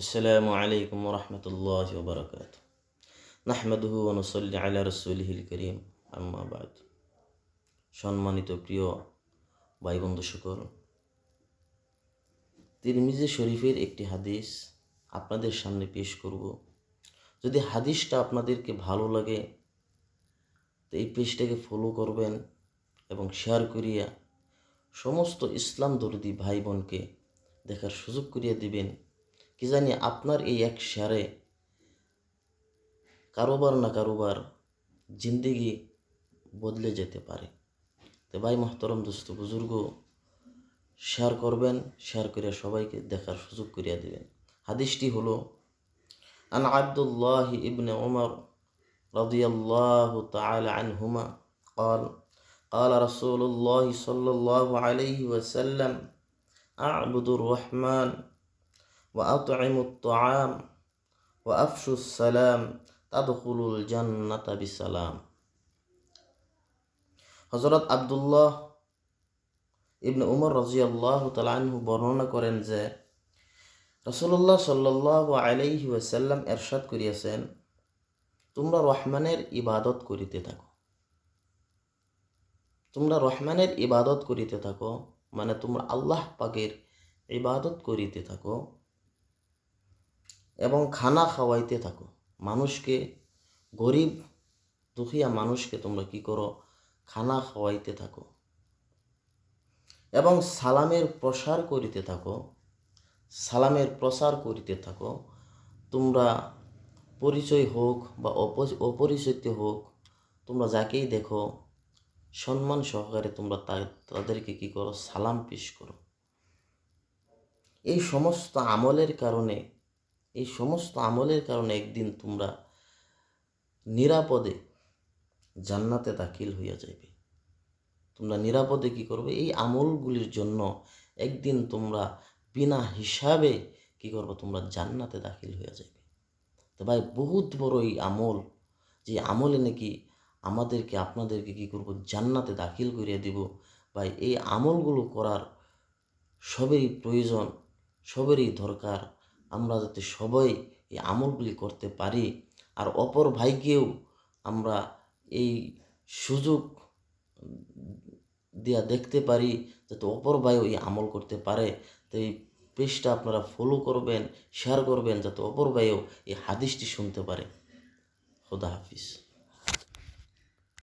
আসসালামু আলাইকুম রহমতুল্লাহ ওবরাকাত নাহমাদুহু ওয়া নুসাল্লি আলা রাসূলিহিল কারীম আম্মা বাদ। সম্মানিত প্রিয় ভাই বন্ধু সকল, তিরমিজি শরীফের একটি হাদিস আপনাদের সামনে পেশ করব। যদি হাদিসটা আপনাদেরকে ভালো লাগে তো এই পেজটাকে ফলো করবেন এবং শেয়ার করিয়া সমস্ত ইসলাম দরদি ভাই বোনকে দেখার সুযোগ করিয়া দিবেন। কি জানি আপনার এই এক শেয়ারে কারোবার না কারোবার জিন্দেগি বদলে যেতে পারে। তো ভাই মোহতরম দোস্ত বুজুর্গ, শেয়ার করবেন, শেয়ার করে সবাইকে দেখার সুযোগ করিয়া দিবেন। হাদিসটি হলো আন আব্দুল্লাহ ইবনে উমর রাদিয়াল্লাহু তাআলা আনহুমা قال قال رسول الله صلى الله عليه وسلم اعبدوا الرحمن وأطعموا الطعام وأفشوا السلام تدخلوا الجنة بسلام। হযরত আব্দুল্লাহ ইবনে উমর রাদিয়াল্লাহু তাআলা আনহু বর্ণনা করেন যে রাসূলুল্লাহ সাল্লাল্লাহু আলাইহি ওয়াসাল্লাম ইরশাদ করিয়াছেন, তোমরা রহমানের ইবাদত করিতে থাকো। তোমরা রহমানের ইবাদত করিতে থাকো মানে তোমরা আল্লাহ পাকের ইবাদত করিতে থাকো এবং খানা খাওয়াইতে থাকো। মানুষকে, গরিব দুখিয়া মানুষকে তোমরা কি করো? খানা খাওয়াইতে থাকো এবং সালামের প্রসার করিতে থাকো। সালামের প্রসার করিতে থাকো। তোমরা পরিচয় হোক বা অপরিচিত হোক, তোমরা যাকেই দেখো সম্মান সহকারে তোমরা তাদেরকে কি করো? সালাম পেশ করো। এই সমস্ত আমলের কারণে একদিন তোমরা নিরাপদে জান্নাতে দাখিল হইয়া যাইবে। তোমরা নিরাপদে কি করবে? এই আমলগুলির জন্য একদিন তোমরা বিনা হিসাবে কি করবে? তোমরা জান্নাতে দাখিল হইয়া যাইবে। তো ভাই, বহুত বড় এই আমল, যে আমলে নাকি আমাদেরকে আপনাদেরকে কি করব? জান্নাতে দাখিল করিয়া দিব। ভাই, এই আমলগুলো করার সবেরই প্রয়োজন, সবেরই দরকার। আমরা যাতে সবাই এই আমলগুলি করতে পারি আর অপর ভাইকেও আমরা এই সুযোগ দিয়া দেখতে পারি যাতে অপর ভাইও এই আমল করতে পারে। তো এই পেজটা আপনারা ফলো করবেন, শেয়ার করবেন যাতে অপর ভাইও এই হাদিসটি শুনতে পারে। খোদা হাফিজ।